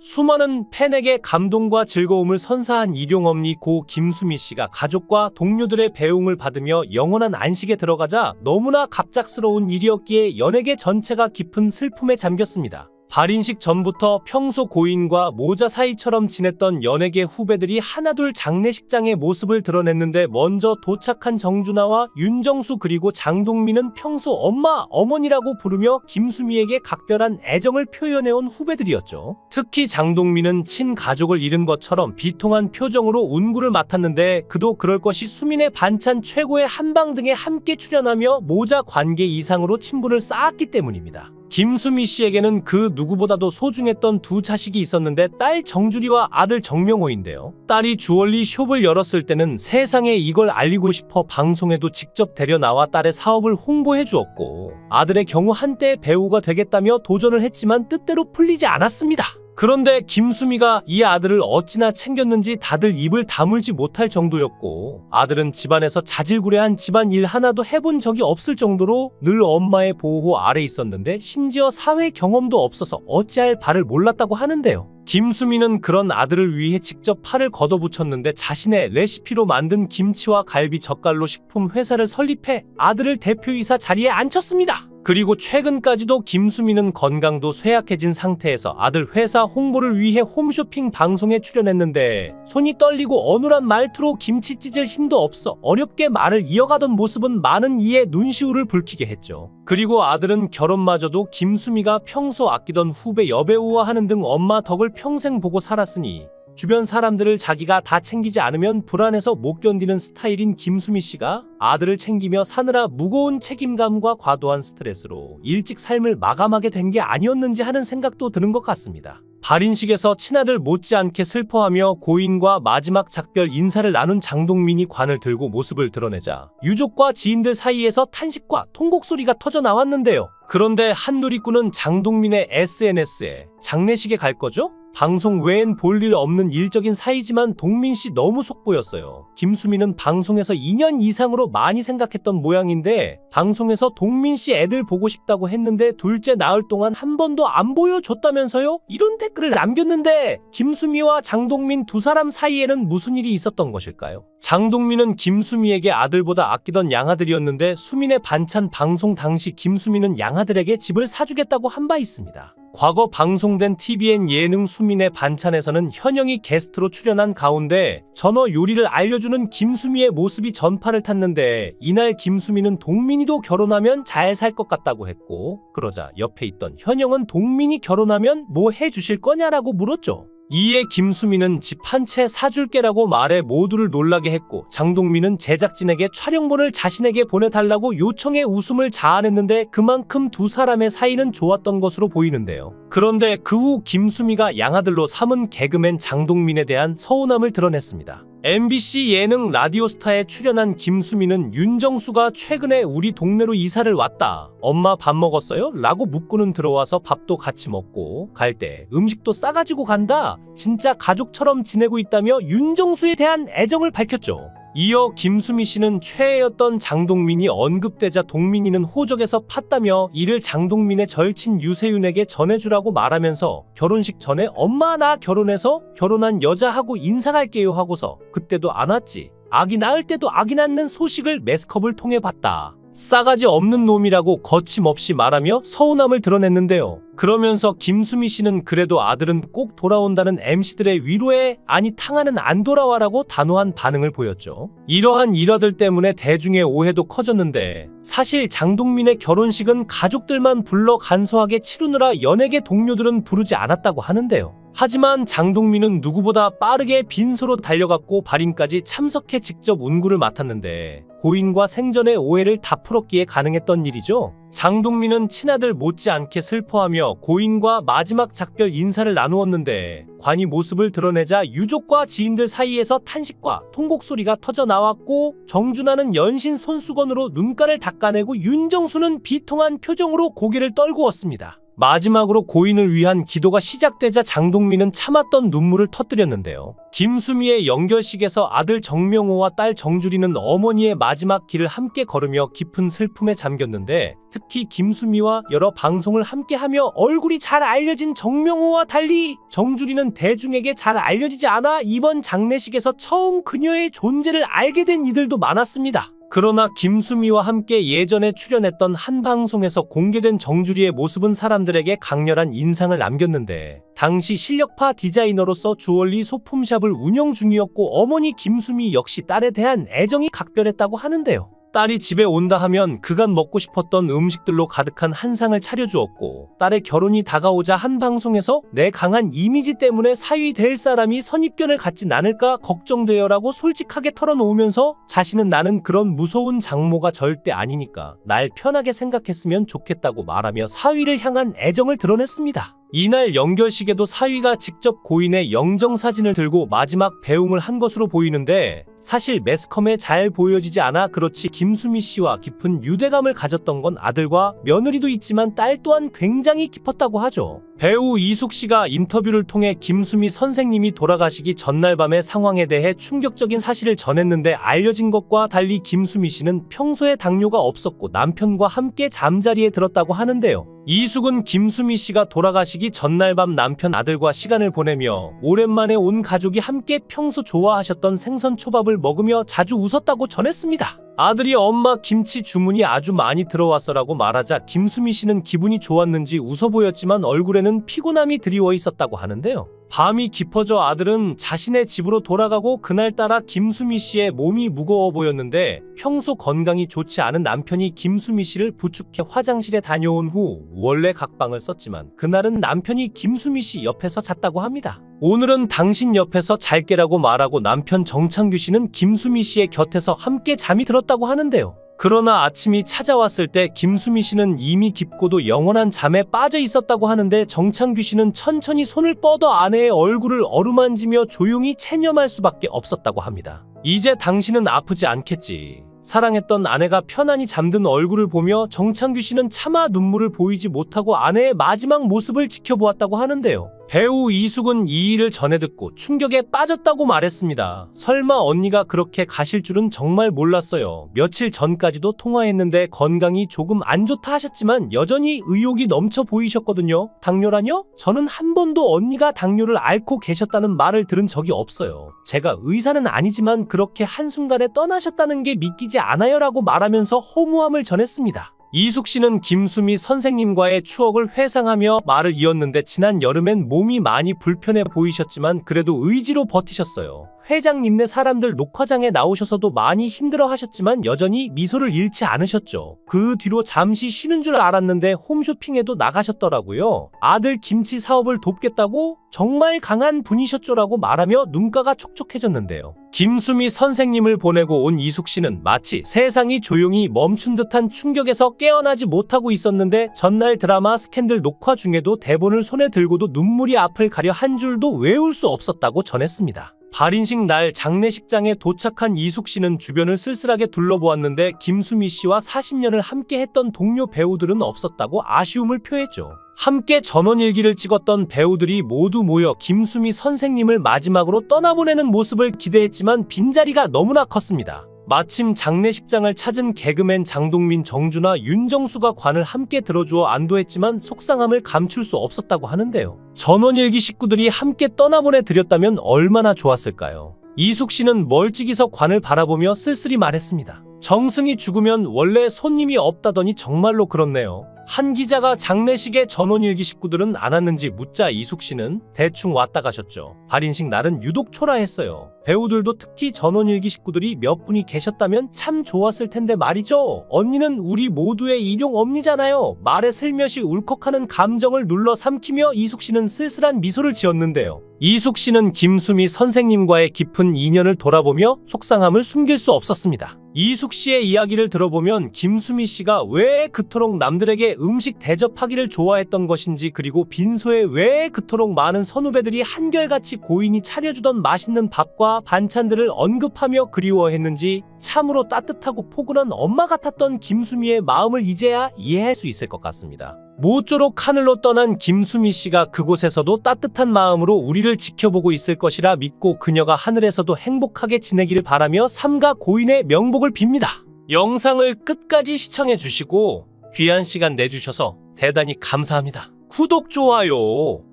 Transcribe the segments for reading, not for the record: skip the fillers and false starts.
수많은 팬에게 감동과 즐거움을 선사한 일용엄니 고 김수미 씨가 가족과 동료들의 배웅을 받으며 영원한 안식에 들어가자 너무나 갑작스러운 일이었기에 연예계 전체가 깊은 슬픔에 잠겼습니다. 발인식 전부터 평소 고인과 모자 사이처럼 지냈던 연예계 후배들이 하나둘 장례식장의 모습을 드러냈는데 먼저 도착한 정준하와 윤정수 그리고 장동민은 평소 엄마, 어머니라고 부르며 김수미에게 각별한 애정을 표현해온 후배들이었죠. 특히 장동민은 친가족을 잃은 것처럼 비통한 표정으로 운구를 맡았는데 그도 그럴 것이 수민의 반찬 최고의 한방 등에 함께 출연하며 모자 관계 이상으로 친분을 쌓았기 때문입니다. 김수미 씨에게는 그 누구보다도 소중했던 두 자식이 있었는데 딸 정주리와 아들 정명호인데요. 딸이 주얼리 숍을 열었을 때는 세상에 이걸 알리고 싶어 방송에도 직접 데려나와 딸의 사업을 홍보해 주었고, 아들의 경우 한때 배우가 되겠다며 도전을 했지만 뜻대로 풀리지 않았습니다. 그런데 김수미가 이 아들을 어찌나 챙겼는지 다들 입을 다물지 못할 정도였고, 아들은 집안에서 자질구레한 집안일 하나도 해본 적이 없을 정도로 늘 엄마의 보호 아래 있었는데 심지어 사회 경험도 없어서 어찌할 바를 몰랐다고 하는데요. 김수미는 그런 아들을 위해 직접 팔을 걷어붙였는데 자신의 레시피로 만든 김치와 갈비 젓갈로 식품 회사를 설립해 아들을 대표이사 자리에 앉혔습니다. 그리고 최근까지도 김수미는 건강도 쇠약해진 상태에서 아들 회사 홍보를 위해 홈쇼핑 방송에 출연했는데 손이 떨리고 어눌한 말투로 김치 찢을 힘도 없어 어렵게 말을 이어가던 모습은 많은 이의 눈시울을 붉히게 했죠. 그리고 아들은 결혼마저도 김수미가 평소 아끼던 후배 여배우와 하는 등 엄마 덕을 평생 보고 살았으니 주변 사람들을 자기가 다 챙기지 않으면 불안해서 못 견디는 스타일인 김수미 씨가 아들을 챙기며 사느라 무거운 책임감과 과도한 스트레스로 일찍 삶을 마감하게 된 게 아니었는지 하는 생각도 드는 것 같습니다. 발인식에서 친아들 못지않게 슬퍼하며 고인과 마지막 작별 인사를 나눈 장동민이 관을 들고 모습을 드러내자 유족과 지인들 사이에서 탄식과 통곡 소리가 터져 나왔는데요. 그런데 한 누리꾼은 장동민의 SNS에 장례식에 갈 거죠? 방송 외엔 볼 일 없는 일적인 사이지만 동민 씨 너무 속보였어요. 김수미는 방송에서 2년 이상으로 많이 생각했던 모양인데 방송에서 동민 씨 애들 보고 싶다고 했는데 둘째 낳을 동안 한 번도 안 보여줬다면서요? 이런 댓글을 남겼는데 김수미와 장동민 두 사람 사이에는 무슨 일이 있었던 것일까요? 장동민은 김수미에게 아들보다 아끼던 양아들이었는데 수민의 반찬 방송 당시 김수미는 양아들에게 집을 사주겠다고 한 바 있습니다. 과거 방송된 TVN 예능 수민의 반찬에서는 현영이 게스트로 출연한 가운데 전어 요리를 알려주는 김수미의 모습이 전파를 탔는데 이날 김수미는 동민이도 결혼하면 잘 살 것 같다고 했고, 그러자 옆에 있던 현영은 동민이 결혼하면 뭐 해주실 거냐라고 물었죠. 이에 김수미는 집 한 채 사줄게라고 말해 모두를 놀라게 했고, 장동민은 제작진에게 촬영본을 자신에게 보내달라고 요청해 웃음을 자아냈는데 그만큼 두 사람의 사이는 좋았던 것으로 보이는데요. 그런데 그 후 김수미가 양아들로 삼은 개그맨 장동민에 대한 서운함을 드러냈습니다. MBC 예능 라디오스타에 출연한 김수미는 윤정수가 최근에 우리 동네로 이사를 왔다. 엄마 밥 먹었어요? 라고 묻고는 들어와서 밥도 같이 먹고 갈 때 음식도 싸가지고 간다. 진짜 가족처럼 지내고 있다며 윤정수에 대한 애정을 밝혔죠. 이어 김수미 씨는 최애였던 장동민이 언급되자 동민이는 호적에서 팠다며 이를 장동민의 절친 유세윤에게 전해주라고 말하면서 결혼식 전에 엄마 나 결혼해서 결혼한 여자하고 인사할게요 하고서 그때도 안 왔지. 아기 낳을 때도 아기 낳는 소식을 매스컵을 통해 봤다. 싸가지 없는 놈이라고 거침없이 말하며 서운함을 드러냈는데요. 그러면서 김수미 씨는 그래도 아들은 꼭 돌아온다는 MC들의 위로에 아니 탕하는 안 돌아와라고 단호한 반응을 보였죠. 이러한 일화들 때문에 대중의 오해도 커졌는데 사실 장동민의 결혼식은 가족들만 불러 간소하게 치르느라 연예계 동료들은 부르지 않았다고 하는데요. 하지만 장동민은 누구보다 빠르게 빈소로 달려갔고 발인까지 참석해 직접 운구를 맡았는데 고인과 생전의 오해를 다 풀었기에 가능했던 일이죠. 장동민은 친아들 못지않게 슬퍼하며 고인과 마지막 작별 인사를 나누었는데 관이 모습을 드러내자 유족과 지인들 사이에서 탄식과 통곡 소리가 터져 나왔고, 정준하는 연신 손수건으로 눈가를 닦아내고 윤정수는 비통한 표정으로 고개를 떨구었습니다. 마지막으로 고인을 위한 기도가 시작되자 장동민은 참았던 눈물을 터뜨렸는데요. 김수미의 영결식에서 아들 정명호와 딸 정주리는 어머니의 마지막 길을 함께 걸으며 깊은 슬픔에 잠겼는데, 특히 김수미와 여러 방송을 함께하며 얼굴이 잘 알려진 정명호와 달리 정주리는 대중에게 잘 알려지지 않아 이번 장례식에서 처음 그녀의 존재를 알게 된 이들도 많았습니다. 그러나 김수미와 함께 예전에 출연했던 한 방송에서 공개된 정주리의 모습은 사람들에게 강렬한 인상을 남겼는데, 당시 실력파 디자이너로서 주얼리 소품샵을 운영 중이었고 어머니 김수미 역시 딸에 대한 애정이 각별했다고 하는데요. 딸이 집에 온다 하면 그간 먹고 싶었던 음식들로 가득한 한상을 차려주었고, 딸의 결혼이 다가오자 한 방송에서 내 강한 이미지 때문에 사위 될 사람이 선입견을 갖진 않을까 걱정되어라고 솔직하게 털어놓으면서 자신은 나는 그런 무서운 장모가 절대 아니니까 날 편하게 생각했으면 좋겠다고 말하며 사위를 향한 애정을 드러냈습니다. 이날 영결식에도 사위가 직접 고인의 영정사진을 들고 마지막 배웅을 한 것으로 보이는데, 사실 매스컴에 잘 보여지지 않아 그렇지 김수미 씨와 깊은 유대감을 가졌던 건 아들과 며느리도 있지만 딸 또한 굉장히 깊었다고 하죠. 배우 이숙 씨가 인터뷰를 통해 김수미 선생님이 돌아가시기 전날 밤의 상황에 대해 충격적인 사실을 전했는데, 알려진 것과 달리 김수미 씨는 평소에 당뇨가 없었고 남편과 함께 잠자리에 들었다고 하는데요. 이숙은 김수미 씨가 돌아가시기 전날 밤 남편 아들과 시간을 보내며 오랜만에 온 가족이 함께 평소 좋아하셨던 생선초밥을 먹으며 자주 웃었다고 전했습니다. 아들이 엄마 김치 주문이 아주 많이 들어왔어라고 말하자 김수미 씨는 기분이 좋았는지 웃어 보였지만 얼굴에는 피곤함이 드리워 있었다고 하는데요. 밤이 깊어져 아들은 자신의 집으로 돌아가고, 그날따라 김수미 씨의 몸이 무거워 보였는데 평소 건강이 좋지 않은 남편이 김수미 씨를 부축해 화장실에 다녀온 후 원래 각방을 썼지만 그날은 남편이 김수미 씨 옆에서 잤다고 합니다. 오늘은 당신 옆에서 잘게라고 말하고 남편 정창규 씨는 김수미 씨의 곁에서 함께 잠이 들었다고 하는데요. 그러나 아침이 찾아왔을 때 김수미 씨는 이미 깊고도 영원한 잠에 빠져 있었다고 하는데, 정창규 씨는 천천히 손을 뻗어 아내의 얼굴을 어루만지며 조용히 체념할 수밖에 없었다고 합니다. 이제 당신은 아프지 않겠지. 사랑했던 아내가 편안히 잠든 얼굴을 보며 정창규 씨는 차마 눈물을 보이지 못하고 아내의 마지막 모습을 지켜보았다고 하는데요. 배우 이숙은 이 일을 전해 듣고 충격에 빠졌다고 말했습니다. 설마 언니가 그렇게 가실 줄은 정말 몰랐어요. 며칠 전까지도 통화했는데 건강이 조금 안 좋다 하셨지만 여전히 의욕이 넘쳐 보이셨거든요. 당뇨라뇨? 저는 한 번도 언니가 당뇨를 앓고 계셨다는 말을 들은 적이 없어요. 제가 의사는 아니지만 그렇게 한순간에 떠나셨다는 게 믿기지 않아요 라고 말하면서 허무함을 전했습니다. 이숙 씨는 김수미 선생님과의 추억을 회상하며 말을 이었는데, 지난 여름엔 몸이 많이 불편해 보이셨지만 그래도 의지로 버티셨어요. 회장님네 사람들 녹화장에 나오셔서도 많이 힘들어 하셨지만 여전히 미소를 잃지 않으셨죠. 그 뒤로 잠시 쉬는 줄 알았는데 홈쇼핑에도 나가셨더라고요. 아들 김치 사업을 돕겠다고 정말 강한 분이셨죠라고 말하며 눈가가 촉촉해졌는데요. 김수미 선생님을 보내고 온 이숙 씨는 마치 세상이 조용히 멈춘 듯한 충격에서 깨어나지 못하고 있었는데, 전날 드라마 스캔들 녹화 중에도 대본을 손에 들고도 눈물이 앞을 가려 한 줄도 외울 수 없었다고 전했습니다. 발인식 날 장례식장에 도착한 이숙 씨는 주변을 쓸쓸하게 둘러보았는데 김수미 씨와 40년을 함께 했던 동료 배우들은 없었다고 아쉬움을 표했죠. 함께 전원일기를 찍었던 배우들이 모두 모여 김수미 선생님을 마지막으로 떠나보내는 모습을 기대했지만 빈자리가 너무나 컸습니다. 마침 장례식장을 찾은 개그맨 장동민, 정준하, 윤정수가 관을 함께 들어주어 안도했지만 속상함을 감출 수 없었다고 하는데요. 전원일기 식구들이 함께 떠나보내 드렸다면 얼마나 좋았을까요? 이숙 씨는 멀찍이서 관을 바라보며 쓸쓸히 말했습니다. 정승이 죽으면 원래 손님이 없다더니 정말로 그렇네요. 한 기자가 장례식에 전원일기 식구들은 안 왔는지 묻자 이숙 씨는 대충 왔다 가셨죠. 발인식 날은 유독 초라했어요. 배우들도 특히 전원일기 식구들이 몇 분이 계셨다면 참 좋았을 텐데 말이죠. 언니는 우리 모두의 일용 엄니잖아요. 말에 슬며시 울컥하는 감정을 눌러 삼키며 이숙 씨는 쓸쓸한 미소를 지었는데요. 이숙 씨는 김수미 선생님과의 깊은 인연을 돌아보며 속상함을 숨길 수 없었습니다. 이숙 씨의 이야기를 들어보면 김수미 씨가 왜 그토록 남들에게 음식 대접하기를 좋아했던 것인지, 그리고 빈소에 왜 그토록 많은 선후배들이 한결같이 고인이 차려주던 맛있는 밥과 반찬들을 언급하며 그리워했는지 참으로 따뜻하고 포근한 엄마 같았던 김수미의 마음을 이제야 이해할 수 있을 것 같습니다. 모쪼록 하늘로 떠난 김수미 씨가 그곳에서도 따뜻한 마음으로 우리를 지켜보고 있을 것이라 믿고 그녀가 하늘에서도 행복하게 지내기를 바라며 삼가 고인의 명복을 빕니다. 영상을 끝까지 시청해 주시고 귀한 시간 내주셔서 대단히 감사합니다. 구독, 좋아요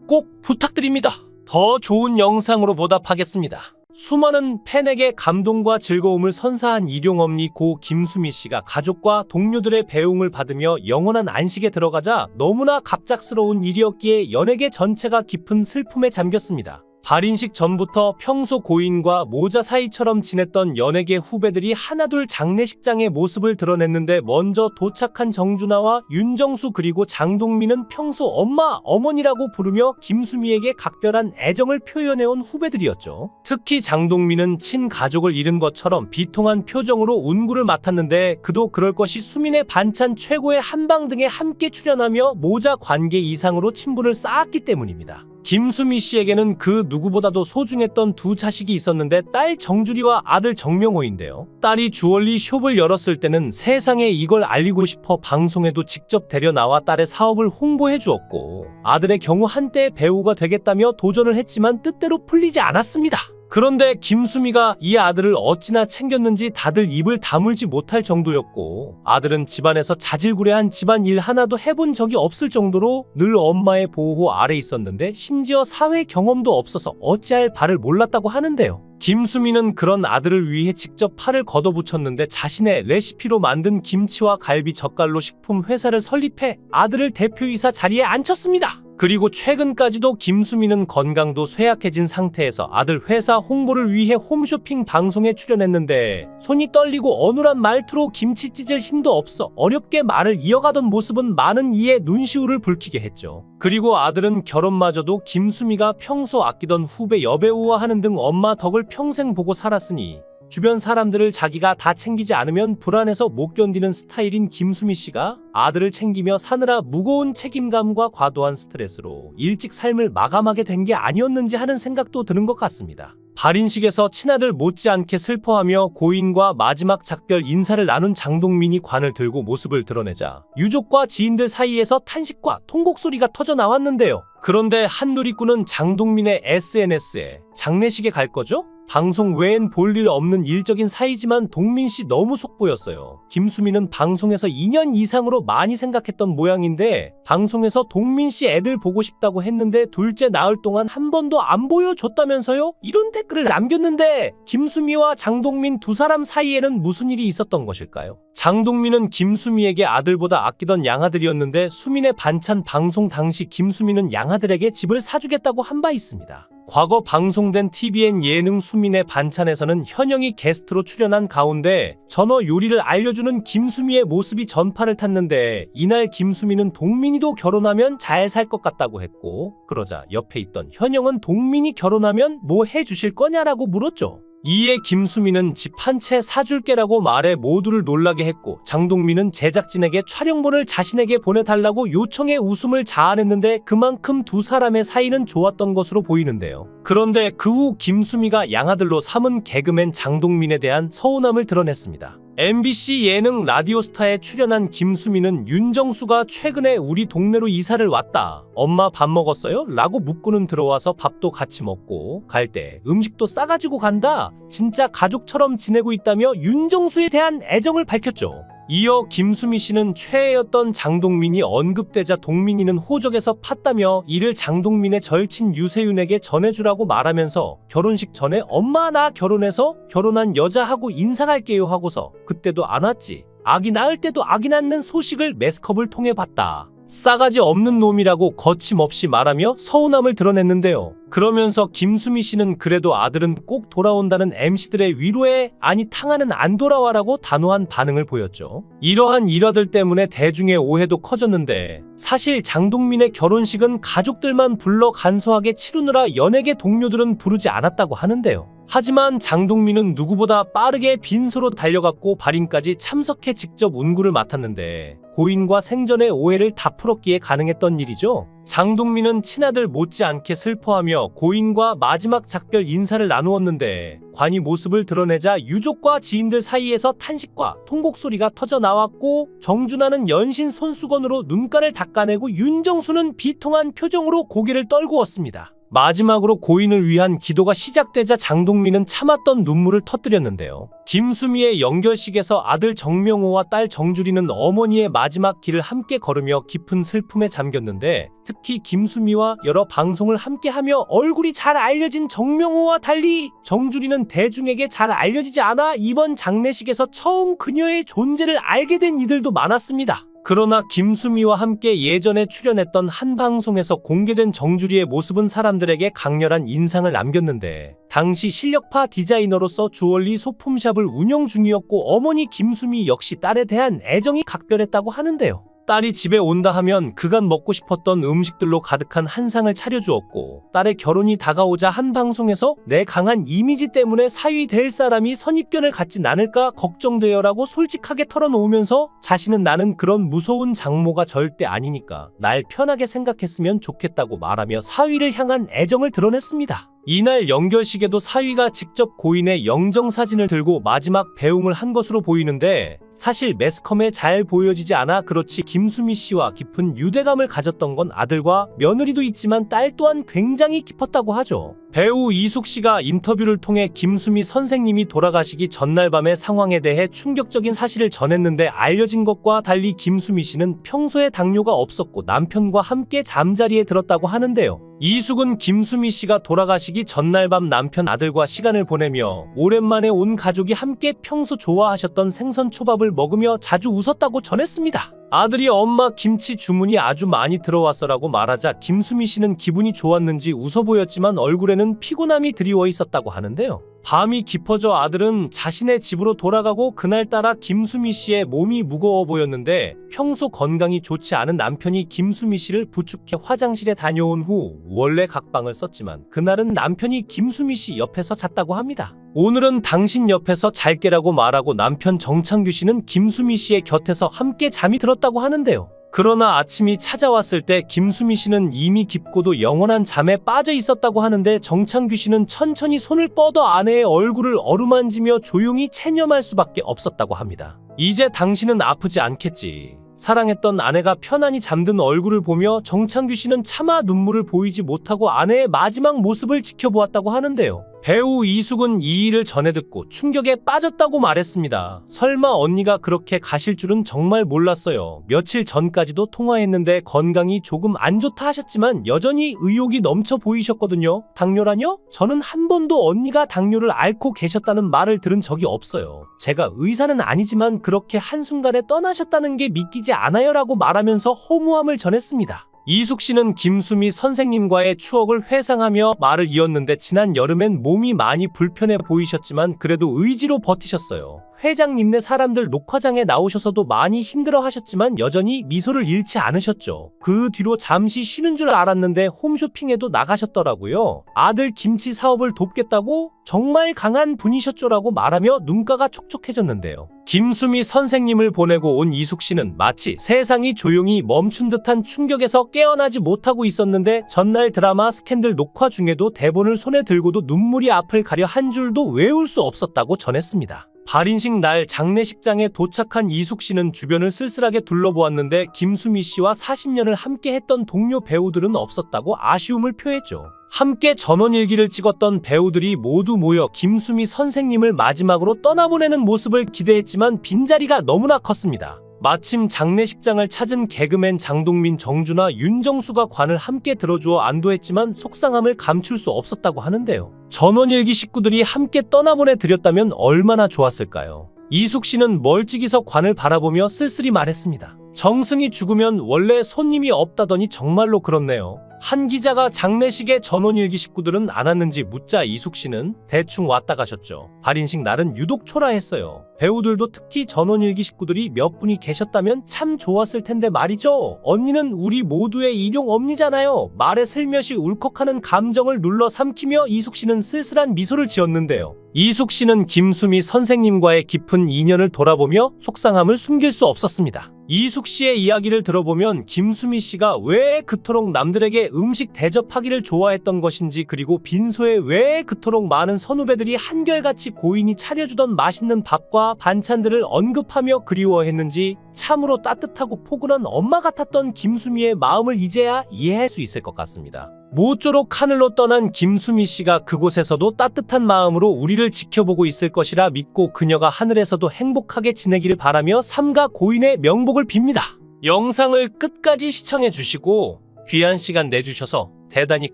꼭 부탁드립니다. 더 좋은 영상으로 보답하겠습니다. 수많은 팬에게 감동과 즐거움을 선사한 일용엄니 고 김수미 씨가 가족과 동료들의 배웅을 받으며 영원한 안식에 들어가자 너무나 갑작스러운 일이었기에 연예계 전체가 깊은 슬픔에 잠겼습니다. 발인식 전부터 평소 고인과 모자 사이처럼 지냈던 연예계 후배들이 하나둘 장례식장의 모습을 드러냈는데 먼저 도착한 정준하와 윤정수 그리고 장동민은 평소 엄마, 어머니라고 부르며 김수미에게 각별한 애정을 표현해온 후배들이었죠. 특히 장동민은 친가족을 잃은 것처럼 비통한 표정으로 운구를 맡았는데 그도 그럴 것이 수민의 반찬 최고의 한방 등에 함께 출연하며 모자 관계 이상으로 친분을 쌓았기 때문입니다. 김수미 씨에게는 그 누구보다도 소중했던 두 자식이 있었는데 딸 정주리와 아들 정명호인데요. 딸이 주얼리 숍을 열었을 때는 세상에 이걸 알리고 싶어 방송에도 직접 데려 나와 딸의 사업을 홍보해 주었고, 아들의 경우 한때 배우가 되겠다며 도전을 했지만 뜻대로 풀리지 않았습니다. 그런데 김수미가 이 아들을 어찌나 챙겼는지 다들 입을 다물지 못할 정도였고, 아들은 집안에서 자질구레한 집안일 하나도 해본 적이 없을 정도로 늘 엄마의 보호 아래 있었는데 심지어 사회 경험도 없어서 어찌할 바를 몰랐다고 하는데요. 김수미는 그런 아들을 위해 직접 팔을 걷어붙였는데 자신의 레시피로 만든 김치와 갈비 젓갈로 식품 회사를 설립해 아들을 대표이사 자리에 앉혔습니다. 그리고 최근까지도 김수미는 건강도 쇠약해진 상태에서 아들 회사 홍보를 위해 홈쇼핑 방송에 출연했는데 손이 떨리고 어눌한 말투로 김치 찢을 힘도 없어 어렵게 말을 이어가던 모습은 많은 이의 눈시울을 붉히게 했죠. 그리고 아들은 결혼마저도 김수미가 평소 아끼던 후배 여배우와 하는 등 엄마 덕을 평생 보고 살았으니 주변 사람들을 자기가 다 챙기지 않으면 불안해서 못 견디는 스타일인 김수미 씨가 아들을 챙기며 사느라 무거운 책임감과 과도한 스트레스로 일찍 삶을 마감하게 된 게 아니었는지 하는 생각도 드는 것 같습니다. 발인식에서 친아들 못지않게 슬퍼하며 고인과 마지막 작별 인사를 나눈 장동민이 관을 들고 모습을 드러내자 유족과 지인들 사이에서 탄식과 통곡 소리가 터져 나왔는데요. 그런데 한누리꾼은 장동민의 SNS에 장례식에 갈 거죠? 방송 외엔 볼 일 없는 일적인 사이지만 동민 씨 너무 속보였어요. 김수미는 방송에서 2년 이상으로 많이 생각했던 모양인데 방송에서 동민 씨 애들 보고 싶다고 했는데 둘째 낳을 동안 한 번도 안 보여줬다면서요? 이런 댓글을 남겼는데 김수미와 장동민 두 사람 사이에는 무슨 일이 있었던 것일까요? 장동민은 김수미에게 아들보다 아끼던 양아들이었는데 수민의 반찬 방송 당시 김수미는 양아들에게 집을 사주겠다고 한 바 있습니다. 과거 방송된 TVN 예능 수민의 반찬에서는 현영이 게스트로 출연한 가운데 전어 요리를 알려주는 김수미의 모습이 전파를 탔는데 이날 김수미는 동민이도 결혼하면 잘 살 것 같다고 했고, 그러자 옆에 있던 현영은 동민이 결혼하면 뭐 해주실 거냐라고 물었죠. 이에 김수미는 집 한 채 사줄게라고 말해 모두를 놀라게 했고, 장동민은 제작진에게 촬영본을 자신에게 보내달라고 요청해 웃음을 자아냈는데 그만큼 두 사람의 사이는 좋았던 것으로 보이는데요. 그런데 그 후 김수미가 양아들로 삼은 개그맨 장동민에 대한 서운함을 드러냈습니다. MBC 예능 라디오스타에 출연한 김수미는 윤정수가 최근에 우리 동네로 이사를 왔다. 엄마 밥 먹었어요? 라고 묻고는 들어와서 밥도 같이 먹고 갈 때 음식도 싸가지고 간다. 진짜 가족처럼 지내고 있다며 윤정수에 대한 애정을 밝혔죠. 이어 김수미 씨는 최애였던 장동민이 언급되자 동민이는 호적에서 팠다며 이를 장동민의 절친 유세윤에게 전해주라고 말하면서 결혼식 전에 엄마 나 결혼해서 결혼한 여자하고 인사갈게요 하고서 그때도 안 왔지. 아기 낳을 때도 아기 낳는 소식을 매스컵을 통해 봤다. 싸가지 없는 놈이라고 거침없이 말하며 서운함을 드러냈는데요. 그러면서 김수미 씨는 그래도 아들은 꼭 돌아온다는 MC들의 위로에 아니 탕하는 안 돌아와라고 단호한 반응을 보였죠. 이러한 일화들 때문에 대중의 오해도 커졌는데 사실 장동민의 결혼식은 가족들만 불러 간소하게 치르느라 연예계 동료들은 부르지 않았다고 하는데요. 하지만 장동민은 누구보다 빠르게 빈소로 달려갔고 발인까지 참석해 직접 운구를 맡았는데 고인과 생전의 오해를 다 풀었기에 가능했던 일이죠. 장동민은 친아들 못지않게 슬퍼하며 고인과 마지막 작별 인사를 나누었는데 관이 모습을 드러내자 유족과 지인들 사이에서 탄식과 통곡 소리가 터져 나왔고 정준하는 연신 손수건으로 눈가를 닦아내고 윤정수는 비통한 표정으로 고개를 떨구었습니다. 마지막으로 고인을 위한 기도가 시작되자 장동민은 참았던 눈물을 터뜨렸는데요. 김수미의 영결식에서 아들 정명호와 딸 정주리는 어머니의 마지막 길을 함께 걸으며 깊은 슬픔에 잠겼는데 특히 김수미와 여러 방송을 함께하며 얼굴이 잘 알려진 정명호와 달리 정주리는 대중에게 잘 알려지지 않아 이번 장례식에서 처음 그녀의 존재를 알게 된 이들도 많았습니다. 그러나 김수미와 함께 예전에 출연했던 한 방송에서 공개된 정주리의 모습은 사람들에게 강렬한 인상을 남겼는데 당시 실력파 디자이너로서 주얼리 소품샵을 운영 중이었고 어머니 김수미 역시 딸에 대한 애정이 각별했다고 하는데요. 딸이 집에 온다 하면 그간 먹고 싶었던 음식들로 가득한 한상을 차려주었고 딸의 결혼이 다가오자 한 방송에서 내 강한 이미지 때문에 사위 될 사람이 선입견을 갖진 않을까 걱정되어라고 솔직하게 털어놓으면서 자신은 나는 그런 무서운 장모가 절대 아니니까 날 편하게 생각했으면 좋겠다고 말하며 사위를 향한 애정을 드러냈습니다. 이날 영결식에도 사위가 직접 고인의 영정사진을 들고 마지막 배웅을 한 것으로 보이는데 사실 매스컴에 잘 보여지지 않아 그렇지 김수미 씨와 깊은 유대감을 가졌던 건 아들과 며느리도 있지만 딸 또한 굉장히 깊었다고 하죠. 배우 이숙 씨가 인터뷰를 통해 김수미 선생님이 돌아가시기 전날 밤의 상황에 대해 충격적인 사실을 전했는데 알려진 것과 달리 김수미 씨는 평소에 당뇨가 없었고 남편과 함께 잠자리에 들었다고 하는데요. 이숙은 김수미 씨가 돌아가시기 전날 밤 남편 아들과 시간을 보내며 오랜만에 온 가족이 함께 평소 좋아하셨던 생선초밥을 먹으며 자주 웃었다고 전했습니다. 아들이 엄마 김치 주문이 아주 많이 들어왔어라고 말하자 김수미 씨는 기분이 좋았는지 웃어 보였지만 얼굴에는 피곤함이 드리워 있었다고 하는데요. 밤이 깊어져 아들은 자신의 집으로 돌아가고 그날따라 김수미 씨의 몸이 무거워 보였는데 평소 건강이 좋지 않은 남편이 김수미 씨를 부축해 화장실에 다녀온 후 원래 각방을 썼지만 그날은 남편이 김수미 씨 옆에서 잤다고 합니다. 오늘은 당신 옆에서 잘게라고 말하고 남편 정창규 씨는 김수미 씨의 곁에서 함께 잠이 들었다고 하는데요. 그러나 아침이 찾아왔을 때 김수미 씨는 이미 깊고도 영원한 잠에 빠져 있었다고 하는데 정창규 씨는 천천히 손을 뻗어 아내의 얼굴을 어루만지며 조용히 체념할 수밖에 없었다고 합니다. 이제 당신은 아프지 않겠지. 사랑했던 아내가 편안히 잠든 얼굴을 보며 정창규 씨는 차마 눈물을 보이지 못하고 아내의 마지막 모습을 지켜보았다고 하는데요. 배우 이숙은 이 일을 전해 듣고 충격에 빠졌다고 말했습니다. 설마 언니가 그렇게 가실 줄은 정말 몰랐어요. 며칠 전까지도 통화했는데 건강이 조금 안 좋다 하셨지만 여전히 의욕이 넘쳐 보이셨거든요. 당뇨라뇨? 저는 한 번도 언니가 당뇨를 앓고 계셨다는 말을 들은 적이 없어요. 제가 의사는 아니지만 그렇게 한순간에 떠나셨다는 게 믿기지 않아요라고 말하면서 허무함을 전했습니다. 이숙 씨는 김수미 선생님과의 추억을 회상하며 말을 이었는데 지난 여름엔 몸이 많이 불편해 보이셨지만 그래도 의지로 버티셨어요. 회장님네 사람들 녹화장에 나오셔서도 많이 힘들어 하셨지만 여전히 미소를 잃지 않으셨죠. 그 뒤로 잠시 쉬는 줄 알았는데 홈쇼핑에도 나가셨더라고요. 아들 김치 사업을 돕겠다고 정말 강한 분이셨죠라고 말하며 눈가가 촉촉해졌는데요. 김수미 선생님을 보내고 온 이숙 씨는 마치 세상이 조용히 멈춘 듯한 충격에서 깨어나지 못하고 있었는데 전날 드라마 스캔들 녹화 중에도 대본을 손에 들고도 눈물이 앞을 가려 한 줄도 외울 수 없었다고 전했습니다. 발인식 날 장례식장에 도착한 이숙 씨는 주변을 쓸쓸하게 둘러보았는데 김수미 씨와 40년을 함께 했던 동료 배우들은 없었다고 아쉬움을 표했죠. 함께 전원일기를 찍었던 배우들이 모두 모여 김수미 선생님을 마지막으로 떠나보내는 모습을 기대했지만 빈자리가 너무나 컸습니다. 마침 장례식장을 찾은 개그맨 장동민, 정준하, 윤정수가 관을 함께 들어주어 안도했지만 속상함을 감출 수 없었다고 하는데요. 전원일기 식구들이 함께 떠나보내 드렸다면 얼마나 좋았을까요? 이숙 씨는 멀찍이서 관을 바라보며 쓸쓸히 말했습니다. 정승이 죽으면 원래 손님이 없다더니 정말로 그렇네요. 한 기자가 장례식에 전원일기 식구들은 안 왔는지 묻자 이숙 씨는 대충 왔다 가셨죠. 발인식 날은 유독 초라했어요. 배우들도 특히 전원일기 식구들이 몇 분이 계셨다면 참 좋았을 텐데 말이죠. 언니는 우리 모두의 일용 엄니잖아요. 말에 슬며시 울컥하는 감정을 눌러 삼키며 이숙 씨는 쓸쓸한 미소를 지었는데요. 이숙 씨는 김수미 선생님과의 깊은 인연을 돌아보며 속상함을 숨길 수 없었습니다. 이숙 씨의 이야기를 들어보면 김수미 씨가 왜 그토록 남들에게 음식 대접하기를 좋아했던 것인지, 그리고 빈소에 왜 그토록 많은 선후배들이 한결같이 고인이 차려주던 맛있는 밥과 반찬들을 언급하며 그리워했는지 참으로 따뜻하고 포근한 엄마 같았던 김수미의 마음을 이제야 이해할 수 있을 것 같습니다. 모쪼록 하늘로 떠난 김수미 씨가 그곳에서도 따뜻한 마음으로 우리를 지켜보고 있을 것이라 믿고 그녀가 하늘에서도 행복하게 지내기를 바라며 삼가 고인의 명복을 빕니다. 영상을 끝까지 시청해 주시고 귀한 시간 내주셔서 대단히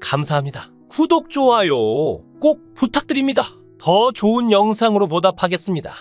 감사합니다. 구독, 좋아요 꼭 부탁드립니다. 더 좋은 영상으로 보답하겠습니다.